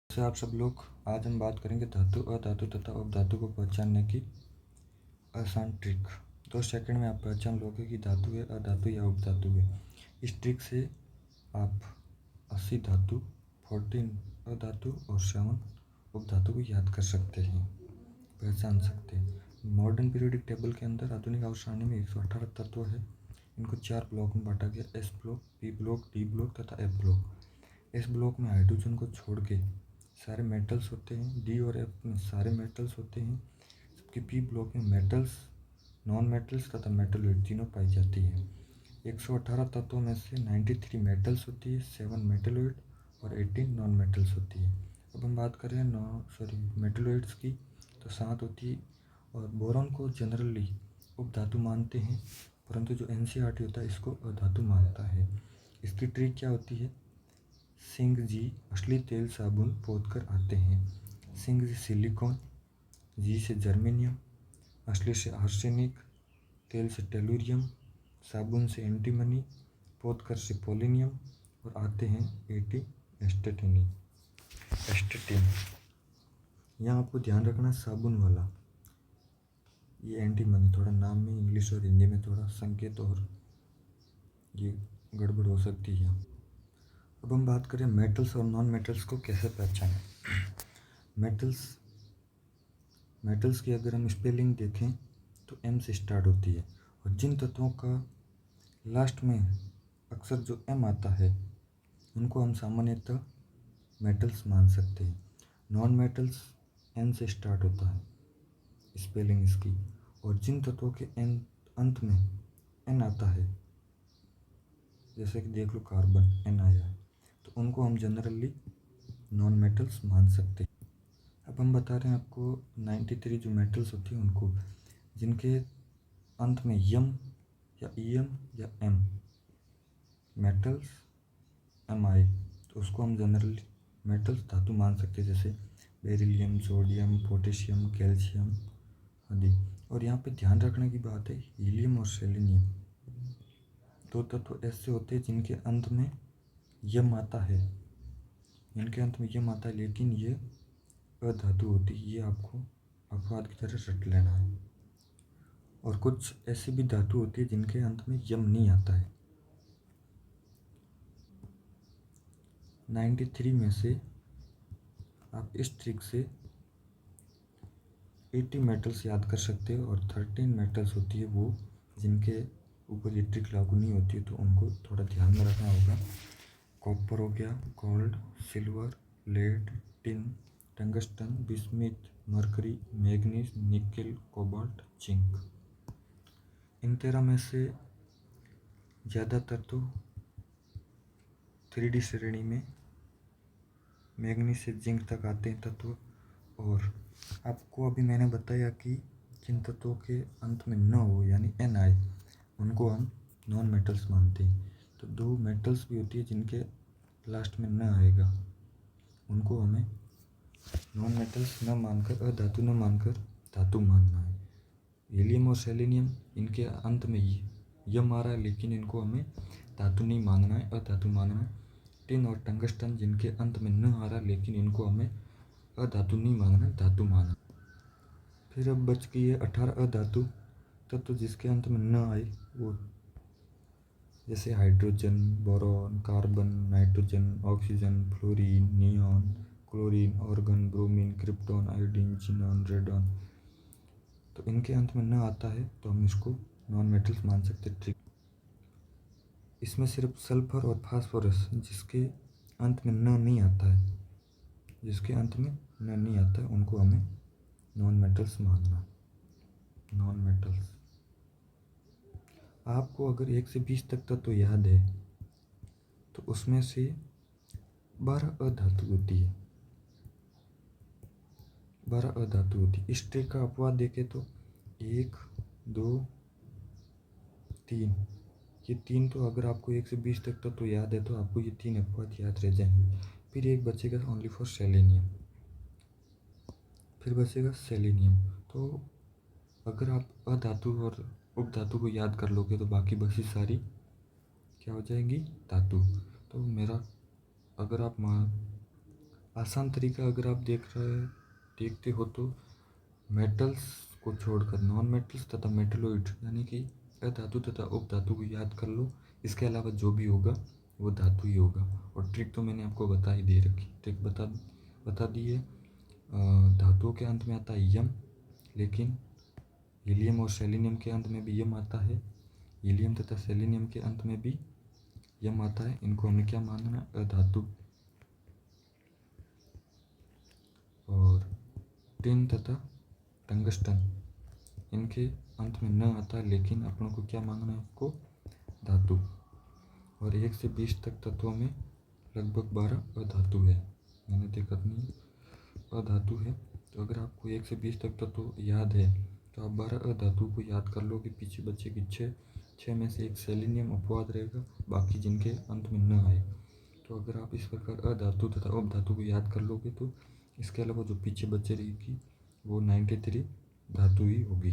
से आप सब लोग, आज हम बात करेंगे धातु, अधातु तथा उपधातु को पहचानने की आसान ट्रिक। 2 सेकंड में आप पहचान लोगे कि धातु है, अधातु या उपधातु है। इस ट्रिक से आप 80 धातु, 14 अधातु और 7 उपधातु को याद कर सकते हैं, पहचान सकते हैं। मॉडर्न पीरियोडिक टेबल के अंदर आधुनिक आवर्त सारणी में 118 तत्व है। इनको 4 ब्लॉक में बांटा गया: S block, P block, D block तथा एफ ब्लॉक। एस ब्लॉक में हाइड्रोजन को छोड़ के सारे मेटल्स होते हैं। डी और एफ में सारे मेटल्स होते हैं। जबकि पी ब्लॉक में मेटल्स, नॉन मेटल्स तथा मेटलॉइड तीनों पाई जाती है। 118 तत्वों में से 93 मेटल्स होती है, 7 मेटलॉइड और 18 नॉन मेटल्स होती है। अब हम बात करें मेटलॉइड्स की, तो 7 होती है। और बोरॉन को जनरली उपधातु मानते हैं, परंतु जो एनसीईआरटी होता है इसको अधातु मानता है। इसकी ट्रिक क्या होती है? सिंह जी असली तेल साबुन पोत कर आते हैं। सिंह जी सिलिकॉन, जी से जर्मेनियम, असली से आर्सेनिक, तेल से टेलुरियम, साबुन से एंटीमनी, पोत कर से पोलिनियम और आते हैं एटी एस्टेटिन। यहाँ आपको ध्यान रखना, साबुन वाला ये एंटीमनी, थोड़ा नाम में इंग्लिश और हिंदी में थोड़ा संकेत और ये गड़बड़ हो सकती है। अब हम बात करें मेटल्स और नॉन मेटल्स को कैसे पहचानें। मेटल्स की अगर हम स्पेलिंग देखें तो एम से स्टार्ट होती है, और जिन तत्वों का लास्ट में अक्सर जो एम आता है उनको हम सामान्यतः मेटल्स मान सकते हैं। नॉन मेटल्स एन से स्टार्ट होता है स्पेलिंग इसकी, और जिन तत्वों के अंत में एन आता है, जैसे कि देख लो कार्बन एन आया है, तो उनको हम जनरली नॉन मेटल्स मान सकते हैं। अब हम बता रहे हैं आपको 93 जो मेटल्स होती हैं उनको, जिनके अंत में यम या ईएम या एम मेटल्स एम आए, तो उसको हम जनरली मेटल्स धातु मान सकते हैं, जैसे बेरिलियम, सोडियम, पोटेशियम, कैल्शियम आदि। और यहाँ पे ध्यान रखने की बात है, हीलियम और सेलेनियम 2 तत्व ऐसे होते हैं जिनके अंत में यम आता है, लेकिन ये अधातु होती है। ये आपको अपवाद की तरह रट लेना है। और कुछ ऐसी भी धातु होती है जिनके अंत में यम नहीं आता है। 93 में से आप इस ट्रिक से 80 मेटल्स याद कर सकते हो, और 13 मेटल्स होती है वो जिनके ऊपर ये ट्रिक लागू नहीं होती है, तो उनको थोड़ा ध्यान में रखना होगा। कॉपर हो गया, gold, silver, lead, tin, tungsten, bismuth, mercury, manganese, nickel, cobalt, zinc. इन 13 में से ज़्यादातर तो 3D श्रेणी में मैग्नीज से जिंक तक आते हैं तत्व। और आपको अभी मैंने बताया कि जिन तत्वों के अंत में न हो यानी एन आए, उनको हम नॉन मेटल्स मानते हैं। तो 2 मेटल्स भी होती है जिनके लास्ट में न आएगा, उनको हमें नॉन मेटल्स न मानकर, अधातु न मानकर धातु मानना है। हीलियम और सेलेनियम, इनके अंत में यम आ रहा है, लेकिन इनको हमें धातु नहीं मानना है, अधातु मानना है। टिन और टंगस्टन, जिनके अंत में न आ रहा, लेकिन इनको हमें अधातु नहीं मानना, धातु मानना। फिर अब बच गई है 18 अधातु तत्व जिसके अंत में न आए, वो जैसे hydrogen, boron, carbon, nitrogen, oxygen, fluorine, neon, chlorine, organ, bromine, krypton, iodine, xenon, radon. तो इनके अंत में न आता है तो हम इसको नॉन मेटल्स मान सकते हैं। इसमें सिर्फ सल्फर और फास्फोरस, जिसके अंत में न नहीं आता है, उनको हमें नॉन मेटल्स मानना। नॉन मेटल्स आपको अगर 1 से 20 तक तो याद है, तो उसमें से 12 अधातु होती है। 12 अधातु होती है। इस ट्रिक का अपवाद देखें तो 1, 2, 3, ये 3 तो अगर आपको 1 से 20 तक तो याद है, तो आपको ये 3 अपवाद याद रह जाएंगे। फिर एक बचेगा ओनली फॉर सेलेनियम, तो अगर आप अधातु और उपधातु को याद कर लोगे तो बाकी बची सारी क्या हो जाएंगी? धातु। तो अगर आसान तरीका अगर आप देखते हो तो मेटल्स को छोड़कर नॉन मेटल्स तथा मेटलोइड यानी कि अधातु तथा उपधातु को याद कर लो। इसके अलावा जो भी होगा वो धातु ही होगा। और ट्रिक तो मैंने आपको बता ही दे रखी, ट्रिक बता दी है। धातुओं के अंत में आता है यम, लेकिन हीलियम और सेलेनियम के अंत में भी यम आता है। हीलियम तथा सेलेनियम के अंत में भी यम आता है। इनको हमें क्या मानना है? अधातु। और टिन तथा टंगस्टन इनके अंत में न आता है, लेकिन अपन को क्या मानना है? आपको धातु। और 1 से 20 तक तत्वों में लगभग 12 अधातु है। मैंने देखा नहीं अधातु है। तो अगर आपको 1 से 20 तक तत्व याद है तो आप 12 अधातु को याद कर लो कि पीछे बच्चे की 6 में से एक सेलेनियम अपवाद रहेगा, बाकी जिनके अंत में न आए। तो अगर आप इस प्रकार अधातु तथा उपधातु को याद कर लोगे तो इसके अलावा जो पीछे बचे रहेगी वो 93 धातु ही होगी।